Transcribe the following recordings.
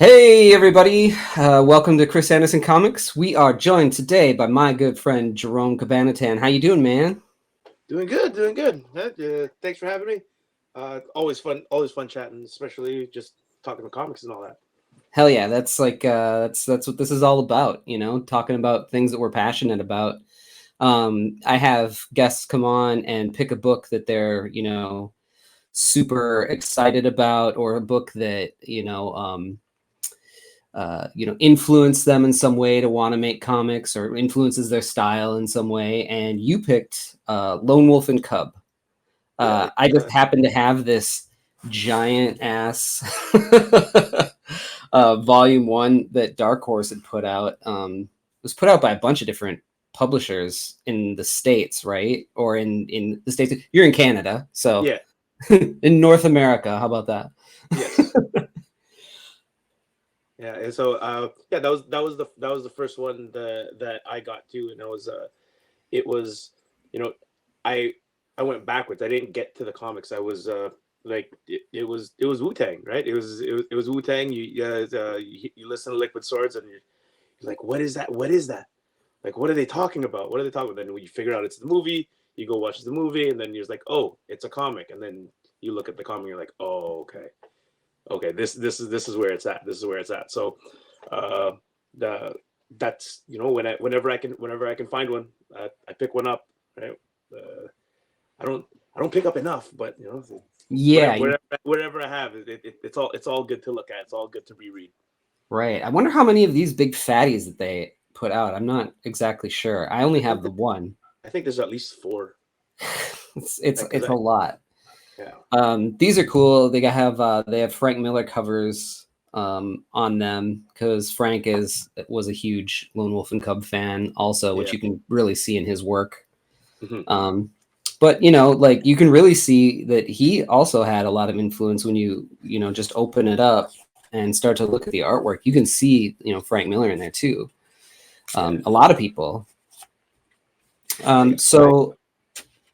Hey everybody, welcome to Chris Anderson Comics. We are joined today by my good friend Jerome Cabanatan. How you doing, man? Doing good, doing good. Thanks for having me. Always fun chatting, especially just talking about comics and all that. Hell yeah, that's that's what this is all about, talking about things that we're passionate about. I have guests come on and pick a book that they're, super excited about, or a book that, influence them in some way to want to make comics, or influences their style in some way. And you picked Lone Wolf and Cub. I just happen to have this giant ass volume 1 that Dark Horse had put out. It was put out by a bunch of different publishers in the States, right? Or in the States. You're in Canada, so Yeah, in North America. How about that? yes, yeah. And so, that was the first one that I got to, and it was, you know, I I went backwards. I didn't get to the comics. I was it was Wu-Tang, right? It was Wu-Tang. You listen to Liquid Swords, and you're like, what is that? What is that? Like, what are they talking about? What are they talking about? Then when you figure out it's the movie, you go watch the movie, and then you're just like, oh, it's a comic. And then you look at the comic, and you're like, oh, okay, this is where it's at. This is where it's at. So, uh, the that's whenever I can find one, I pick one up. Right. Uh, I don't pick up enough, but Yeah, whatever I have, it's all good to look at. It's all good to reread. right. I wonder how many of these big fatties that they put out. I'm not exactly sure. I only I think have the one. I think there's at least four. It's a lot. Yeah. These are cool. They have Frank Miller covers on them, because Frank was a huge Lone Wolf and Cub fan also, which Yeah. you can really see in his work. Hmm. But like, you can really see that he also had a lot of influence when you just open it up and start to look at the artwork. You can see Frank Miller in there too. Yeah. A lot of people. Like, So,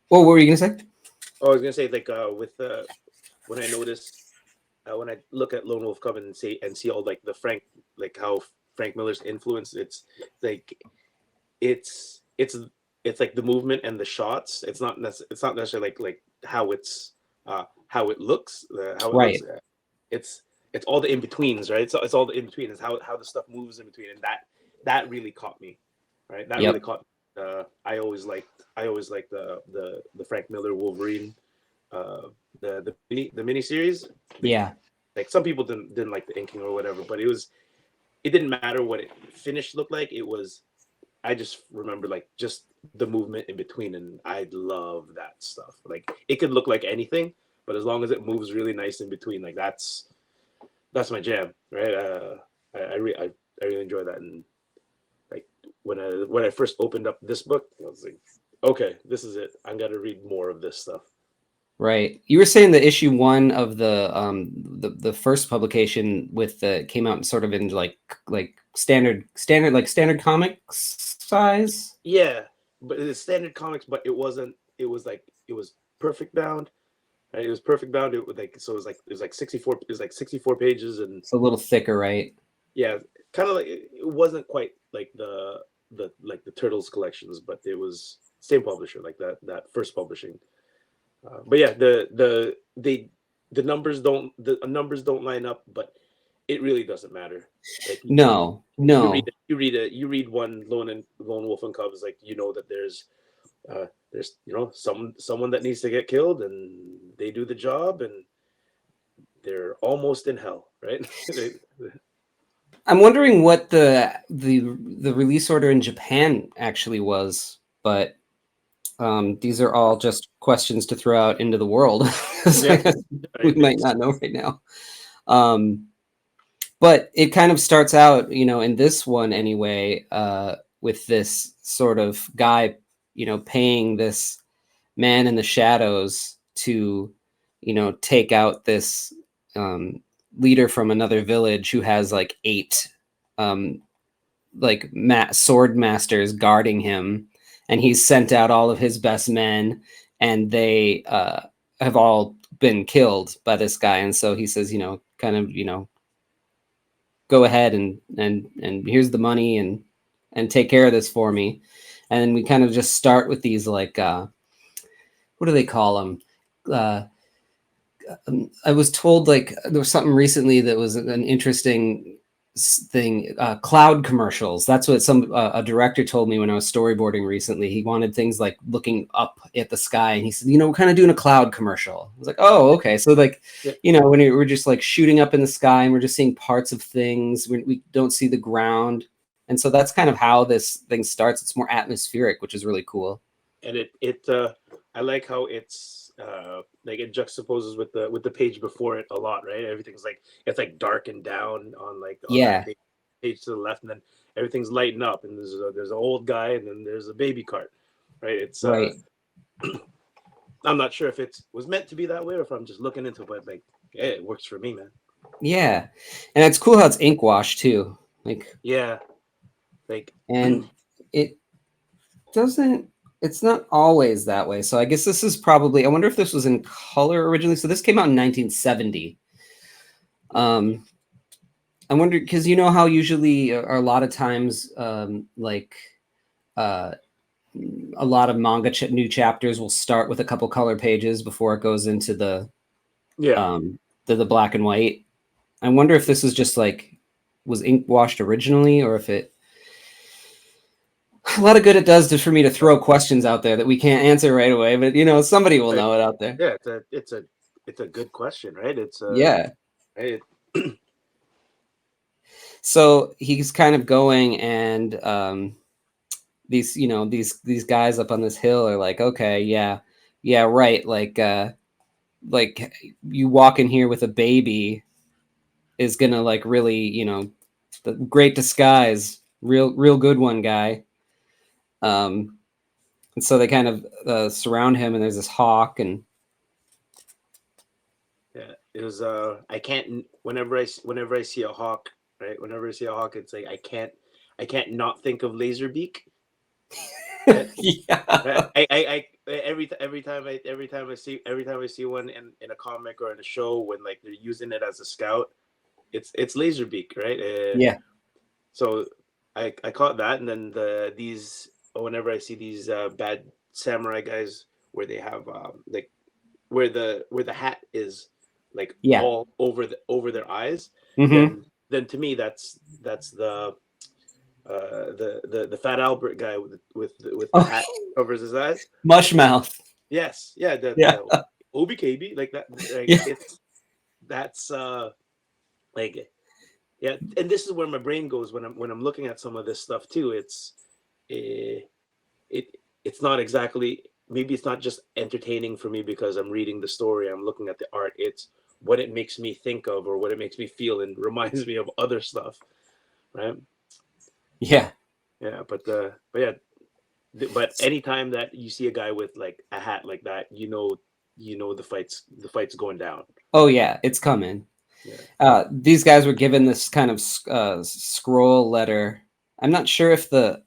what were you gonna say? I was gonna say, like, with when I notice when I look at Lone Wolf Cub and see all, like, the Frank, like, how Frank Miller's influence, like it's it's like the movement and the shots. It's not necessarily like how it looks, how it looks. Right. It's all the in betweens, right? So it's all the in between. It's how the stuff moves in between, and that really caught me, right? That really Yep. caught. I always liked the Frank Miller Wolverine, the mini series. Yeah. Like, some people didn't like the inking or whatever, but it didn't matter what it finished looked like. I just remember, like, just the movement in between, and I love that stuff. Like, it could look like anything, but as long as it moves really nice in between, like, that's my jam, right? I really enjoy that. And, like, when I first opened up this book, I was like, okay, this is it. I'm gonna read more of this stuff. Right. You were saying the issue 1 of the first publication came out sort of in like standard comics size. Yeah, but it's standard comics, but it wasn't. It was perfect bound. Right? It was perfect bound. It was like, so it was like 64. It was like 64 pages, and It's a little thicker, right? yeah, kind of like, it wasn't quite like the Turtles collections, but it was same publisher, like that first publishing. But yeah, the numbers don't line up, but it really doesn't matter. Like, No, you no. read one Lone Wolf and Cubs, like, that there's someone that needs to get killed, and they do the job, and they're almost in hell, right? I'm wondering what the release order in Japan actually was, but these are all just questions to throw out into the world. Yeah, We might not know right now. Um, but it kind of starts out, in this one anyway, with this sort of guy, paying this man in the shadows to, take out this leader from another village who has like 8 um, sword masters guarding him, and he's sent out all of his best men, and they have all been killed by this guy. And so he says, kind of, go ahead and here's the money and take care of this for me. And then we kind of just start with these like what do they call them? I was told like there was something recently that was an interesting thing. Cloud commercials. That's what some a director told me when I was storyboarding recently. He wanted things like looking up at the sky, and he said, "You know, we're kind of doing a cloud commercial." I was like, "Oh, okay." So like, Yeah. you know, when we're just like shooting up in the sky and we're just seeing parts of things, we don't see the ground, and so that's kind of how this thing starts. It's more atmospheric, which is really cool. And I like how it's like it juxtaposes with the page before it a lot, right? Everything's like it's like darkened down on like on that Yeah, page to the left, and then everything's lighting up, and there's an old guy, and then there's a baby cart, right? It's right. I'm not sure if it was meant to be that way or if I'm just looking into it, but like yeah, it works for me, man. Yeah, and it's cool how it's ink wash too. Like, Yeah, like and it doesn't. It's not always that way. So I guess this is probably. I wonder if this was in color originally. So this came out in 1970. I wonder because you know how usually or a lot of times like uh, a lot of manga new chapters will start with a couple color pages before it goes into yeah. the black and white. I wonder if this is just like was ink washed originally or if it a lot of good it does for me to throw questions out there that we can't answer right away, but you know somebody will know it out there. Yeah, it's a good question, right? It's Yeah. right. So he's kind of going and these you know these guys up on this hill are like, okay, yeah, right, like you walk in here with a baby is gonna like really, you know, the great disguise, real good one, guy. And so they kind of surround him, and there's this hawk, and Yeah, it was. I can't. Whenever I see a hawk, right? Whenever I see a hawk, it's like I can't not think of Laserbeak. Right? yeah, Every time I see one in a comic or in a show when like they're using it as a scout, it's Laserbeak, right? yeah, So I caught that, and then these whenever I see these bad samurai guys where they have like where the hat is like yeah. all over their eyes, Mm-hmm. then to me that's the Fat Albert guy with the Oh, hat covers his eyes. Mushmouth. Yes, yeah, Yeah, the OBKB like that. Like yeah. it's that's like yeah, and this is where my brain goes when I'm looking at some of this stuff too. Eh, it's not exactly maybe it's not just entertaining for me because I'm reading the story, I'm looking at the art. It's what it makes me think of or what it makes me feel and reminds me of other stuff, right? Yeah. Yeah, but yeah, but anytime that you see a guy with like a hat like that, you know the fight's going down. Oh yeah, it's coming. Yeah. These guys were given this kind of scroll letter. I'm not sure if the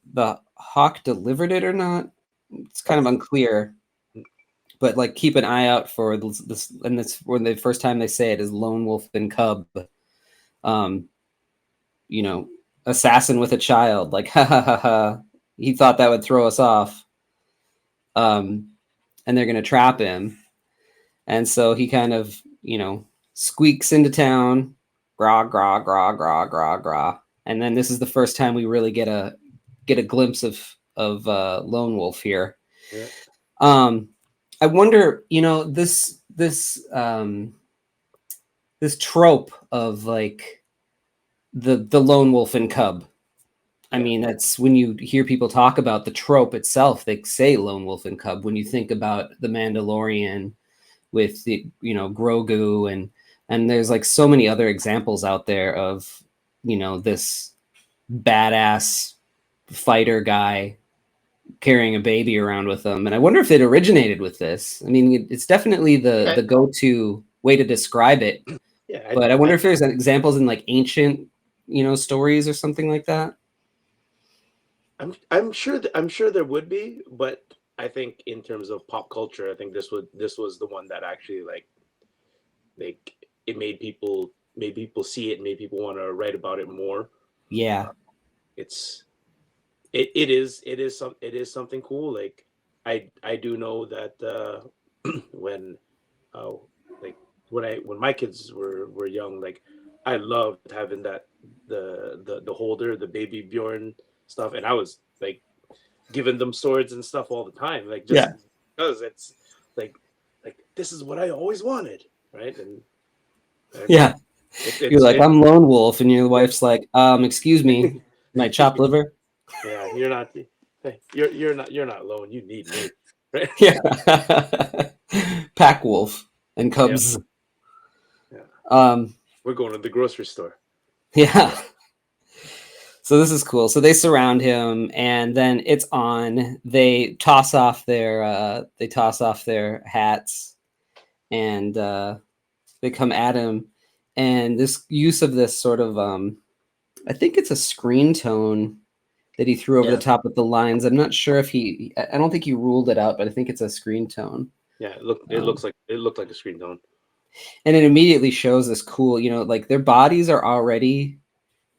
hawk delivered it or not. It's kind of unclear. But like, keep an eye out for this. And this when the first time they say it is Lone Wolf and Cub. Um, you know, assassin with a child. Like, ha ha ha ha. He thought that would throw us off. Um, and they're gonna trap him. And so he kind of, you know, squeaks into town, gra gra gra gra gra gra. And then this is the first time we really get a glimpse of Lone Wolf here. Yeah. I wonder, you know, this trope of like the Lone Wolf and Cub. I Yeah. mean, that's when you hear people talk about the trope itself, they say Lone Wolf and Cub. When you think about the Mandalorian with the, you know, Grogu and there's like so many other examples out there of, you know, this badass fighter guy carrying a baby around with them. And I wonder if it originated with this. I mean, it's definitely Yeah. the go-to way to describe it. Yeah. But I wonder if there's examples in like ancient, you know, stories or something like that. I'm sure there would be, but I think in terms of pop culture, I think this was the one that actually like it made people made people see it, made people want to write about it more. Yeah. It's it is something cool. Like I do know that when uh like when my kids were young, like I loved having that the holder, the baby Bjorn stuff, and I was like giving them swords and stuff all the time, like just Yeah. because it's like this is what I always wanted, right? And Yeah. You're it's like, I'm Lone Wolf, and your yeah. wife's like, excuse me, my Excuse chopped me. liver. Yeah, you're not. Hey, you're not alone. You need me, right? Yeah. Pack wolf and Yeah, cubs. yeah. Um, We're going to the grocery store. yeah. So this is cool. So they surround him, and then it's on. They toss off their hats, and they come at him. And this use of this sort of I think it's a screen tone that he threw over the Yeah, top of the lines. I'm not sure if I don't think he ruled it out, but I think it's a screen tone. yeah. It looked like a screen tone. And it immediately shows this cool, like their bodies are already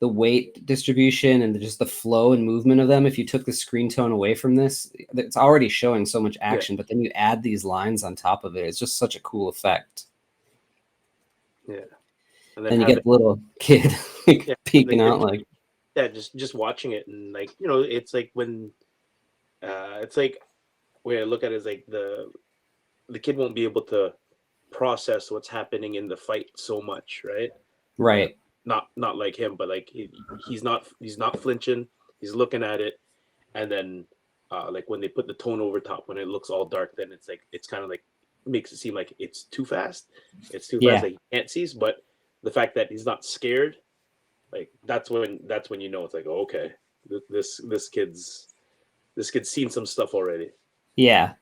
the weight distribution and just the flow and movement of them. If you took the screen tone away from this, it's already showing so much Yeah, action, but then you add these lines on top of it. It's just such a cool effect. yeah. And then And you having get the little kid like, yeah, peeking like out like, yeah, just watching it and like it's like when it's like way I look at it is like the kid won't be able to process what's happening in the fight so much, right? Uh, right. not like him, but like he's not flinching. He's looking at it, and then like when they put the tone over top, when it looks all dark, then it's like it's kind of like makes it seem like it's too fast. It's too fast Yeah. that he can't see. But the fact that he's not scared, like that's when it's like, oh, okay, this kid's seen some stuff already. Yeah.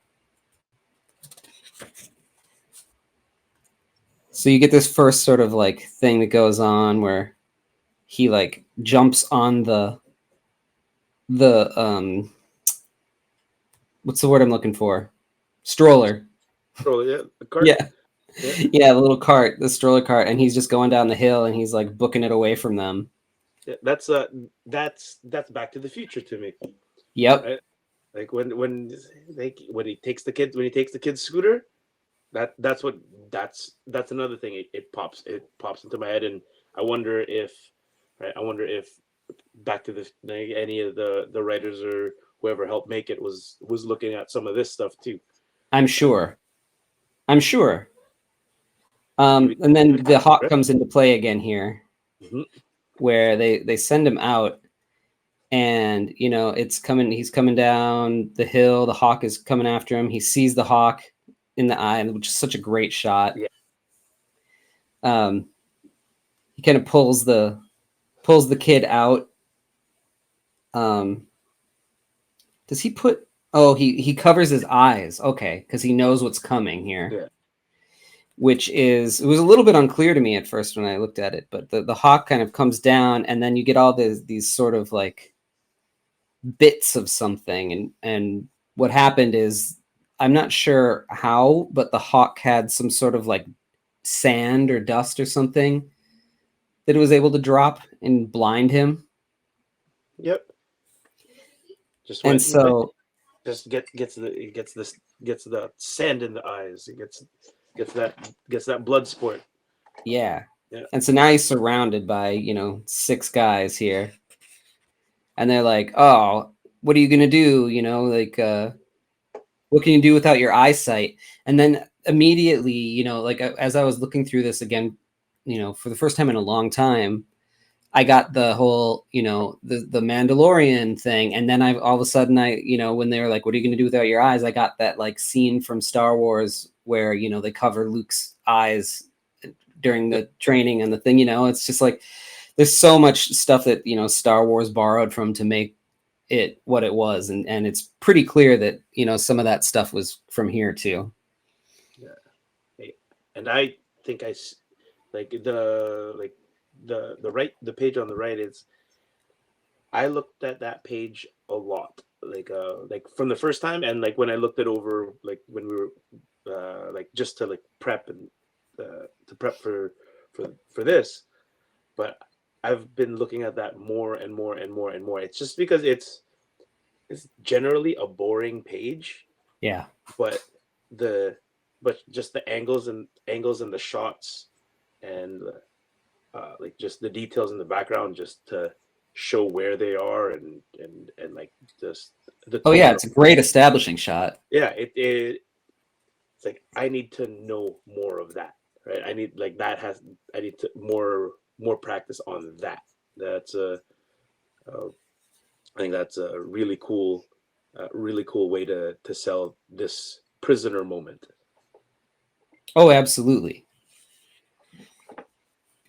So you get this first sort of like thing that goes on where he like jumps on the what's the word I'm looking for? Stroller. Oh yeah, the cart. Yeah. Yeah, Yeah, the little cart, the stroller cart, and he's just going down the hill and he's like booking it away from them. yeah. That's Back to the Future to me, Yep. right? Like when he takes the kid's scooter, that's another thing. It pops into my head, and I wonder if right, I wonder if back to the like, any of the writers or whoever helped make it was looking at some of this stuff too. I'm Right? sure. I'm sure. Maybe, And then the hawk right? comes into play again here, Mhm. where they send him out, and it's coming. He's coming down the hill. The hawk is coming after him. He sees the hawk in the eye, which is such a great shot. Yeah. Um, he kind of pulls the kid out. Um, does he put? Oh, he covers his eyes. Okay, because he knows what's coming here. Yeah. Which it was a little bit unclear to me at first when I looked at it, but the hawk kind of comes down, and then you get all these sort of like bits of something, and what happened is I'm not sure how, but the hawk had some sort of like sand or dust or something that it was able to drop and blind him. Yep. Just And went. so Just gets the sand in the eyes. It gets that blood sport. yeah. Yeah. And so now he's surrounded by, 6 guys here. And they're like, "Oh, what are you going to do? Like what can you do without your eyesight?" And then immediately, like as I was looking through this again, for the first time in a long time, I got the whole, the Mandalorian thing. And then I all of a sudden when they were like, "What are you going to do without your eyes?" I got that like scene from Star Wars where, they cover Luke's eyes during Yep. the training and the thing, it's just like there's so much stuff that, Star Wars borrowed from to make it what it was, and it's pretty clear that some of that stuff was from here too. Yeah. Hey, and I think like the page on the right is I looked at that page a lot, like from the first time, and like when I looked it over, like when we were like just to like prep and to prep for this, but I've been looking at that more and more and more and more. It's just because it's generally a boring page, Yeah. but just the angles and the shots and like just the details in the background just to show where they are and like just the Oh yeah, tone. it's a great establishing shot. Yeah, it's like I need to know more of that, right? I need like that has I need to more practice on that. That's uh I think that's a really cool way to sell this prisoner moment. Oh, absolutely.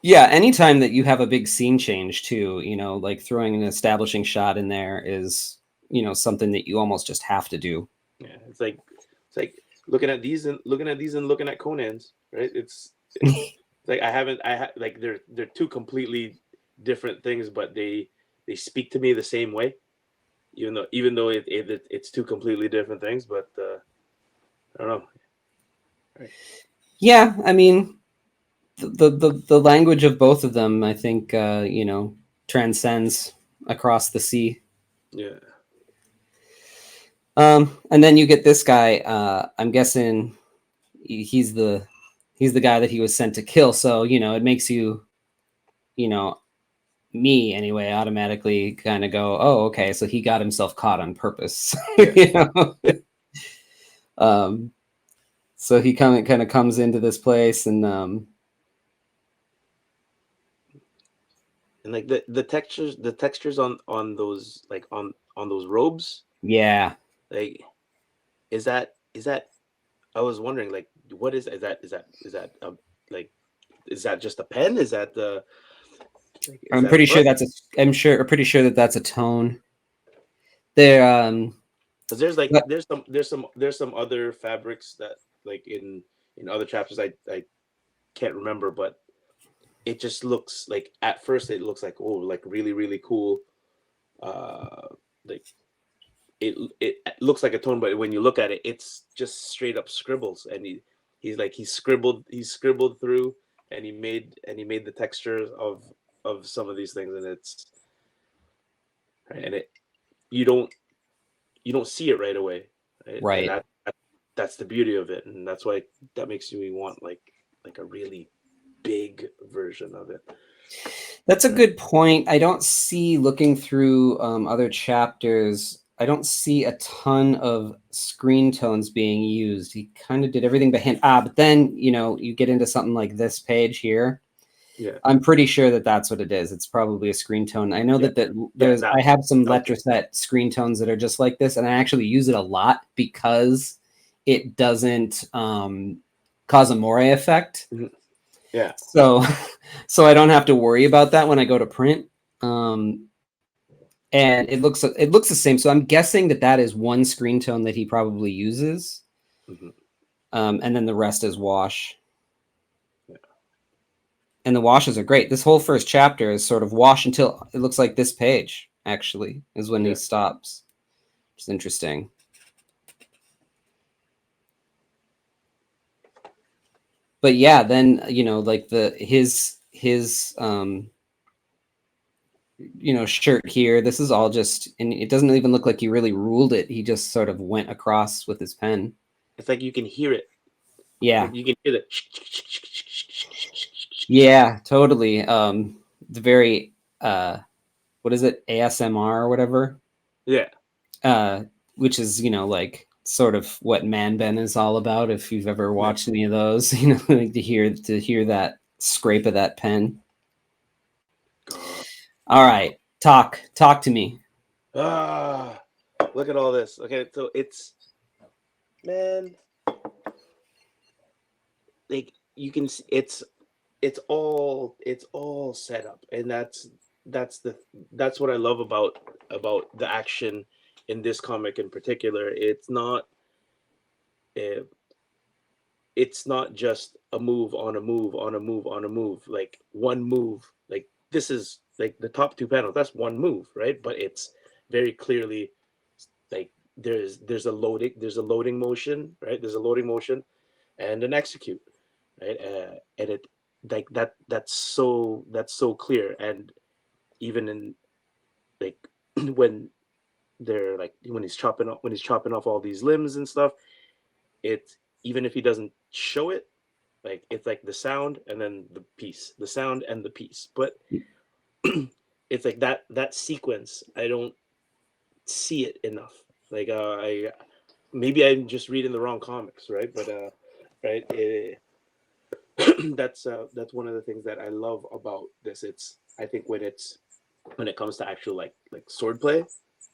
Yeah, anytime that you have a big scene change too, like throwing an establishing shot in there is, something that you almost just have to do. Yeah, it's like looking at these and looking at these and looking at Conan's, right? It's like like they're two completely different things, but they speak to me the same way, even though it's two completely different things. But I don't know. Right. Yeah, I mean, the language of both of them, I think, transcends across the sea. Yeah. And then you get this guy. I'm guessing he's the guy that he was sent to kill. So it makes you, you know, me anyway, automatically kind of go, oh, okay, so he got himself caught on purpose. Yeah. Um, so he kind of comes into this place and And like the textures on those like on those robes, yeah. like is that I was wondering like what is that like is that just a pen? Is that the like, is I'm that a pretty sure brush? I'm pretty sure that that's a tone. There Because there's like but there's some other fabrics that like in other chapters I can't remember, but it just looks like at first it looks like oh like really cool, uh like it looks like a tone, but when you look at it, it's just straight up scribbles, and he scribbled through, and he made the textures of some of these things, and it's right, and it you don't you don't see it right away, right? And right. that's the beauty of it, and that's why that makes me want like a really big version of it. That's a good point. I don't see, looking through other chapters, I don't see a ton of screen tones being used. He kind of did everything by hand. But then, you get into something like this page here. Yeah, I'm pretty sure that that's what it is. It's probably a screen tone. I know yeah, yeah. I have some Okay. Letraset screen tones that are just like this, and I actually use it a lot because it doesn't cause a moire effect. Mhm. Yeah, So, so I don't have to worry about that when I go to print. And it looks the same. So I'm guessing that that is one screen tone that he probably uses, hmm and then the rest is wash. yeah, And the washes are great. This whole first chapter is sort of wash until it looks like this page. Actually, is when he yeah. stops. It's interesting. But yeah, then like his shirt here. This is all just, and it doesn't even look like he really ruled it. He just sort of went across with his pen. It's like you can hear it. Yeah, Like you can hear the. yeah, totally. The very what is it, ASMR or whatever, Yeah, uh, which is like sort of what Man Ben is all about. If you've ever yeah. watched any of those, like to hear that scrape of that pen. God. All right, talk to me. Ah, look at all this. Okay, so it's man, like you can. It's all set up, and that's what I love about the action in this comic in particular. Uh, it's not just a move on a move on a move on a move, like one move. Like this is like the top two panels. That's one move, right? But it's very clearly like there's a loading motion, right? There's a loading motion and an execute, right? And like that's so clear. And even in like when they're like when he's chopping off all these limbs and stuff, it's even if he doesn't show it, like it's like the sound and then the piece, the sound and the piece. But it's like that sequence, I don't see it enough. Like I maybe I'm just reading the wrong comics, right? But right, that's one of the things that I love about this. It's I think when it comes to actual like sword play,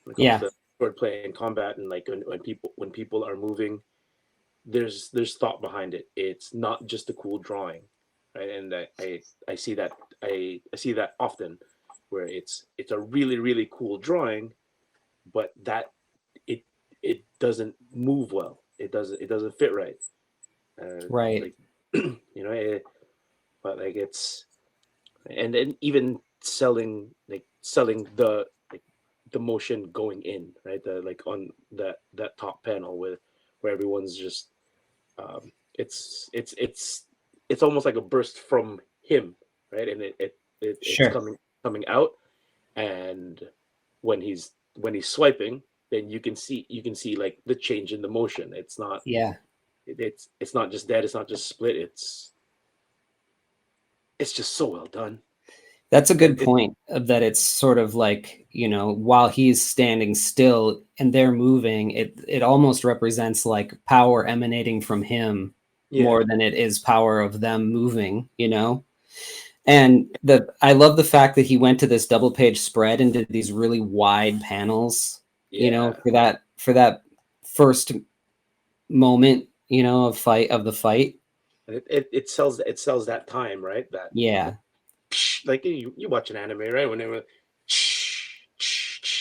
when it comes Yeah. to sword play and combat, and like when people are moving, there's thought behind it. It's not just a cool drawing, right? And I see that I see that often, where it's a really cool drawing, but that it it doesn't move well. It doesn't fit right. Right. Like but like it's and then even selling like the motion going in, right? The like on that top panel where everyone's just um, it's almost like a burst from him, right? And it's Sure. coming out, and when he's swiping, then you can see like the change in the motion. It's not Yeah. it's not just dead. It's not just split. It's just so well done. That's a And good point of that it's sort of like, while he's standing still and they're moving, it almost represents like power emanating from him yeah, more than it is power of them moving. And I love the fact that he went to this double page spread and did these really wide panels, yeah, for that first moment, of the fight. and it sells that time, right? That Yeah. like you watch an anime, right? When they were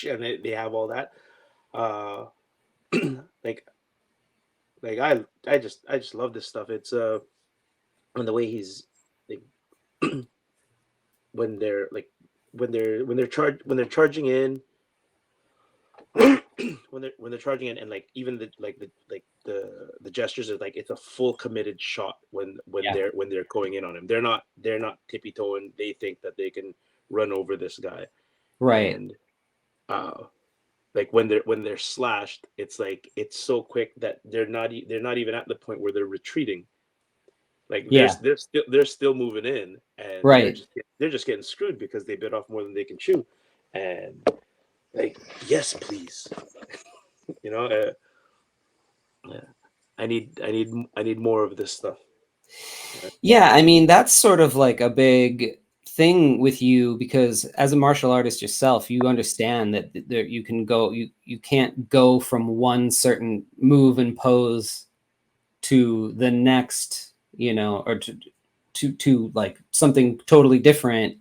and they have all that. Uh, like I just love this stuff. It's and the way he's like when they're like when they're charging in when they're charging in, and like even the gestures are like it's a full committed shot when Yeah. they're going in on him. They're not tippy toeing. They think that they can run over this guy. Right. And uh like when they're slashed, it's like it's so quick that they're not even at the point where they're retreating. Like Yeah. they're still moving in, and they're Right. just getting screwed because they bit off more than they can chew. And like, yes, please, you know, yeah, I need more of this stuff. Yeah, I mean, that's sort of like a big thing with you because as a martial artist yourself, you understand that there you can't go from one certain move and pose to the next, or to like something totally different.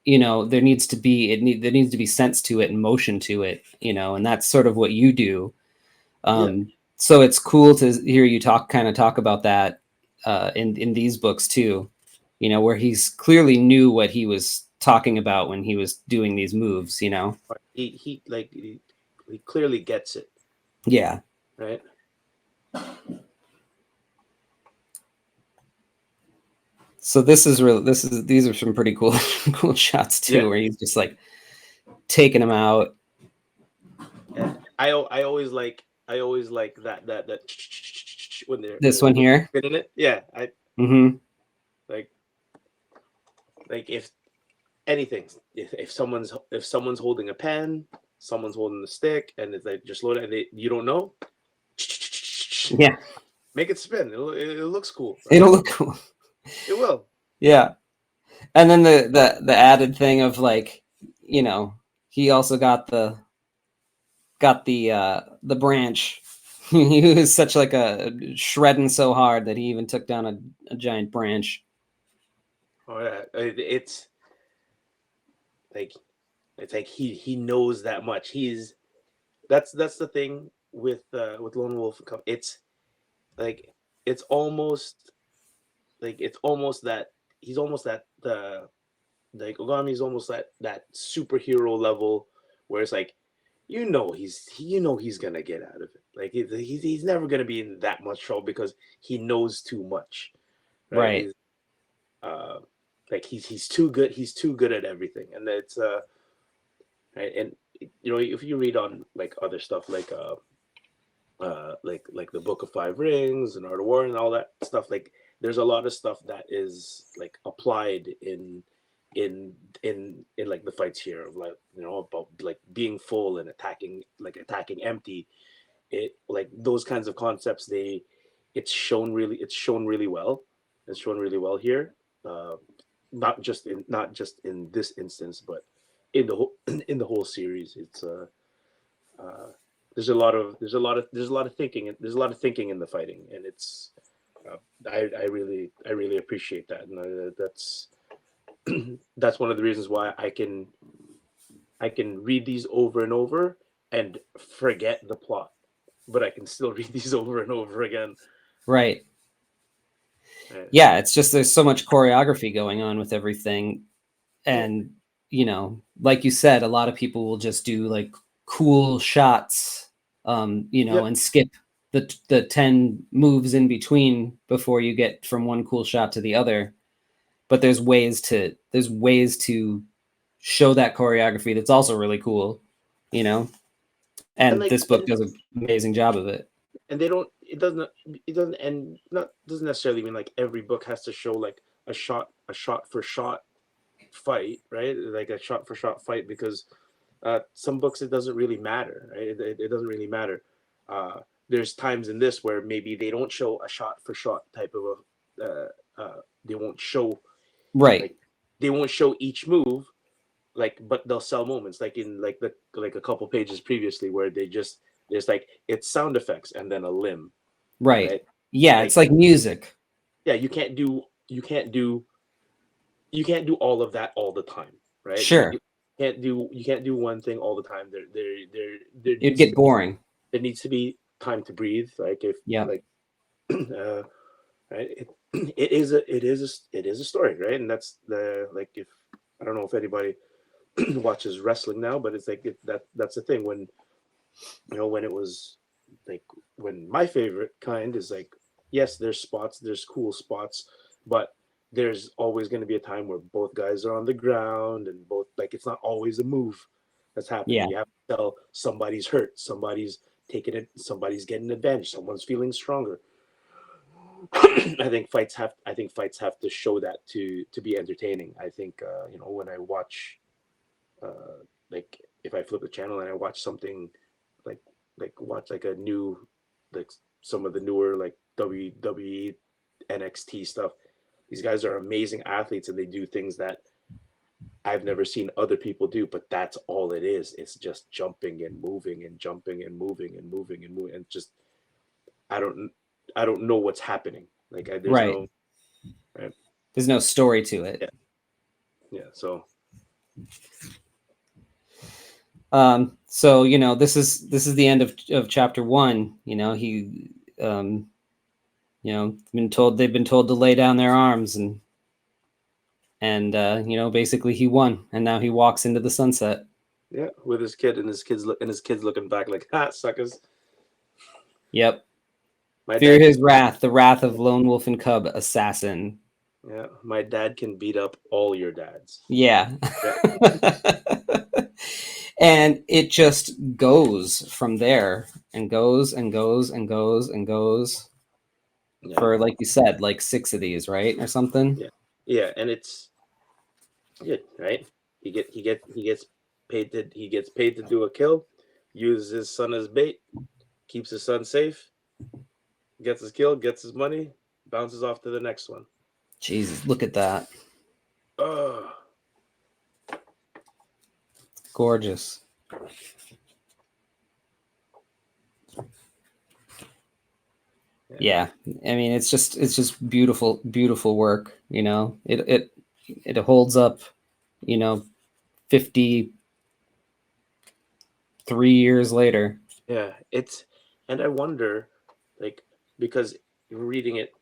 There needs to be sense to it and motion to it, and that's sort of what you do. Yeah, So it's cool to hear you talk about that in these books too, where he's clearly knew what he was talking about when he was doing these moves. he clearly gets it, Yeah. right? So these are some pretty cool cool shots too, Yeah, where he's just like taking them out. yeah. I always like that when they're This one here. spinning it. Yeah, I Mm-hmm. like if anything, if someone's holding a pen, someone's holding the stick, and it's like just load it, and you don't know, Yeah. make it spin. It looks cool, right? It'll look cool. It will. Yeah. And then the added thing of like, he also got the branch. He was such like a shredding so hard that he even took down a giant branch. Oh yeah, like it's like he knows that much. That's the thing with Lone Wolf and Cub. It's like it's almost it's almost that he's almost that the like Ogami's almost that superhero level where it's like he's gonna get out of it. Like he's never gonna be in that much trouble because he knows too much, right? Right. like he's too good. He's too good at everything, and it's right. And you know, if you read on like other stuff like the Book of Five Rings and Art of War and all that stuff, like there's a lot of stuff that is like applied in like the fights here of like, you know, about like being full and attacking empty. It like those kinds of concepts, they it's shown really well. It's shown really well here. Uh, not just in this instance, but in the whole in the whole series. It's uh there's a lot of thinking, there's a lot of thinking in the fighting, and it's I really appreciate that, and that's that's one of the reasons why I can read these over and over and forget the plot, but I can still read these over and over again. Right. Right. Yeah, it's just there's so much choreography going on with everything. Yeah. And, you know, like you said, a lot of people will just do like cool shots, you know, Yep. and skip the 10 moves in between before you get from one cool shot to the other. But there's ways to show that choreography that's also really cool, you know. And And like this book does an amazing job of it. and they don't it doesn't and not doesn't necessarily mean like every book has to show like a shot for shot fight, right? Like a shot for shot fight, because some books it doesn't really matter, right? It doesn't really matter. There's times in this where maybe they don't show a shot for shot type of a they won't show Right. like they won't show each move, like, but they'll sell moments like in like a couple pages previously where they just there's like it's sound effects and then a limb, Right. right? Yeah, Like it's like music. yeah, you can't do all of that all the time, right? Like Sure. you can't do one thing all the time. There It'd needs to get be boring. there needs to be time to breathe. Like if Yeah. like right, it is a story, right? And that's the like if I don't know if anybody watches wrestling now, but it's like that's the thing when you know when it was like when my favorite kind is like yes, there's spots, there's cool spots, but there's always going to be a time where both guys are on the ground and both like it's not always a move that's happening. Yeah. You have to tell somebody's hurt, somebody's taking it, somebody's getting advantage, someone's feeling stronger. I think fights have to show that to be entertaining. I think you know when I watch like if I flip the channel and I watch something like watch like a new like some of the newer like WWE NXT stuff. These guys are amazing athletes and they do things that I've never seen other people do, but that's all it is. It's just jumping and moving and jumping and moving and moving and moving and just I don't I don't know what's happening. Like there's Right. no right. There's no story to it. Yeah. Yeah. So So you know, this is the end of chapter 1. You know, he you know, they've been told to lay down their arms, and you know, basically he won, and now he walks into the sunset. yeah, with his kid and his kids looking back like ha suckers. Yep. My Fear dad can his wrath, the wrath of Lone Wolf and Cub assassin. yeah, my dad can beat up all your dads. Yeah. Yeah. And it just goes from there and goes and goes and goes and goes Yeah. for, like you said, like 6 of these, right? Or something. Yeah. Yeah, and it's good, right? He gets paid to do a kill, uses his son as bait, keeps his son safe, gets his kill, gets his money, bounces off to the next one. Jesus, look at that. Oh, Gorgeous. Yeah. I mean, it's just beautiful, beautiful work, you know. It holds up, you know, 53 years later. yeah, it's and I wonder like because we're reading it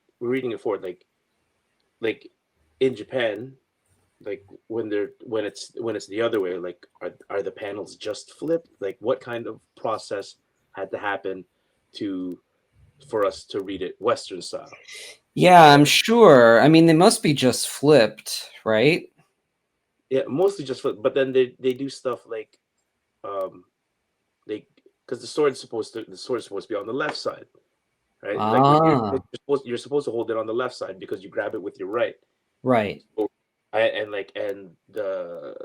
forward like in Japan like when it's the other way like are the panels just flipped, like what kind of process had to happen to for us to read it Western style? Yeah, Uh, I'm sure. I mean, they must be just flipped, right? yeah, mostly just but then they do stuff like um they because the sword's supposed to be on the left side, right? Like when Ah, you're supposed to hold it on the left side because you grab it with your right. right, So, and the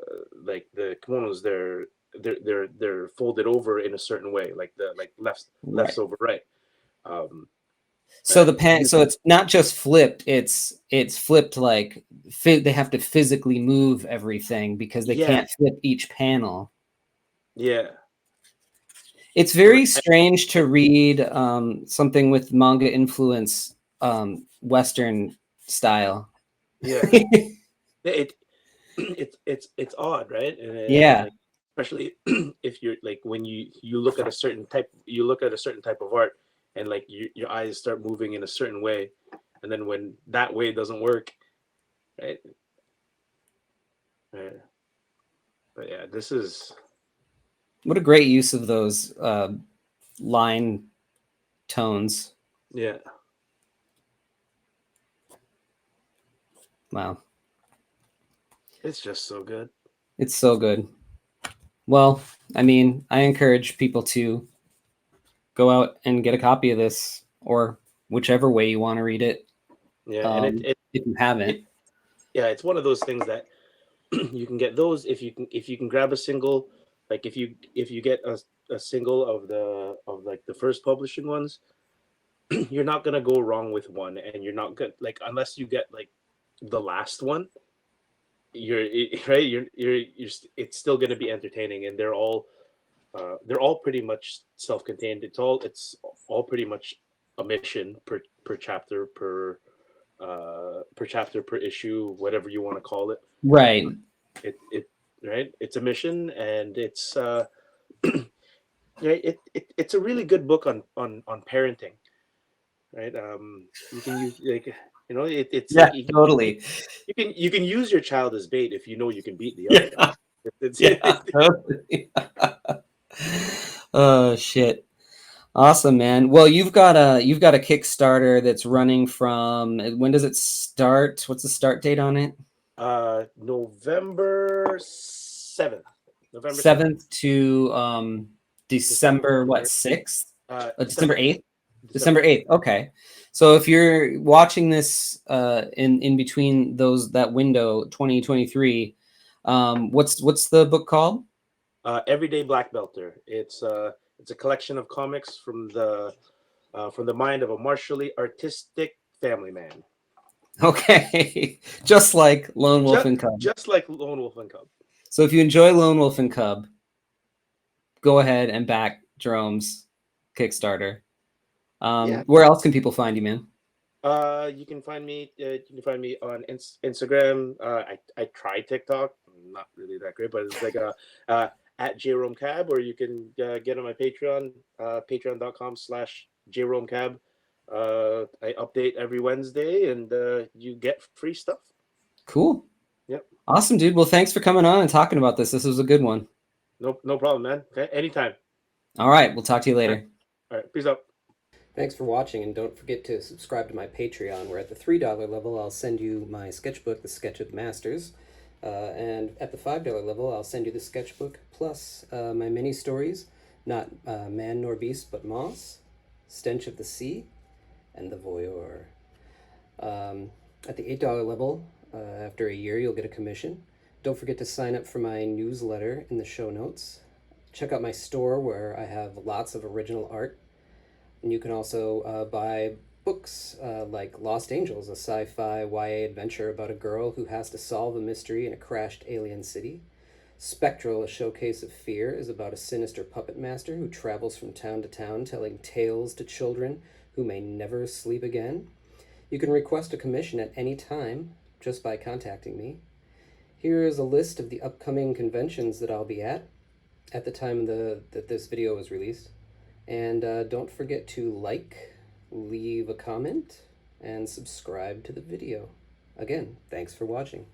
kimonos they're folded over in a certain way, like the like left's right. over right. Um, So you so it's not just flipped, it's flipped like they have to physically move everything because they yeah can't flip each panel. yeah It's so like very strange to read something with manga influence, Western style. yeah it it's odd, right? And Yeah, like especially if you're like when you look at a certain type of art and like your eyes start moving in a certain way, and then when that way doesn't work, right? Uh, but yeah, this is what a great use of those line tones. yeah Wow, it's just so good. it's so good. Well, I mean, I encourage people to go out and get a copy of this, or whichever way you want to read it, Yeah, and if you haven't. it yeah, it's one of those things that you can get those if you can grab a single, like if you get a single of like the first publishing ones, you're not gonna go wrong with one, and you're not good like unless you get like the last one, right. It's still gonna be entertaining, and they're all pretty much self-contained. It's all pretty much a mission per chapter per chapter per issue, whatever you want to call it. Right. It right. It's a mission, and it's a really good book on parenting, right? You can use like it's Yeah, like totally. you can use your child as bait if you know you can beat the other guy. Yeah, It's yeah, totally. Oh shit. Awesome, man. Well, you've got a Kickstarter that's running from when does it start? What's the start date on it? November 7th. November 7th. 7th to December what, December 6th? December December 8th. 8th? December December 8th. 8th. Okay. So if you're watching this in between that window 2023, what's the book called? Everyday Black Belter. It's a collection of comics from the mind of a martially artistic family man. Okay. Just like Lone Wolf and Cub. Just like Lone Wolf and Cub. So if you enjoy Lone Wolf and Cub, go ahead and back Jerome's Kickstarter. Yeah. Where else can people find you, man? You can find me. You can find me on Instagram. I try TikTok. I'm not really that great, but it's like at Jerome Cab, or you can get on my Patreon. Patreon.com/ Jerome Cab. I update every Wednesday, and you get free stuff. Cool. Yep. Awesome, dude. Well, thanks for coming on and talking about this. This was a good one. No problem, man. Okay, anytime. All right. We'll talk to you All right. later. All right. Peace out. Thanks for watching, and don't forget to subscribe to my Patreon, where at the $3 level, I'll send you my sketchbook, The Sketch of the Masters. And at the $5 level, I'll send you the sketchbook plus my mini stories, not Man Nor Beast, but Moss, Stench of the Sea, and The Voyeur. At the $8 level, after a year, you'll get a commission. Don't forget to sign up for my newsletter in the show notes. Check out my store, where I have lots of original art. And you can also buy books like Lost Angels, a sci-fi YA adventure about a girl who has to solve a mystery in a crashed alien city. Spectral, a showcase of fear, is about a sinister puppet master who travels from town to town telling tales to children who may never sleep again. You can request a commission at any time just by contacting me. Here is a list of the upcoming conventions that I'll be at the time that this video was released. And don't forget to like, leave a comment, and subscribe to the video. Again, thanks for watching.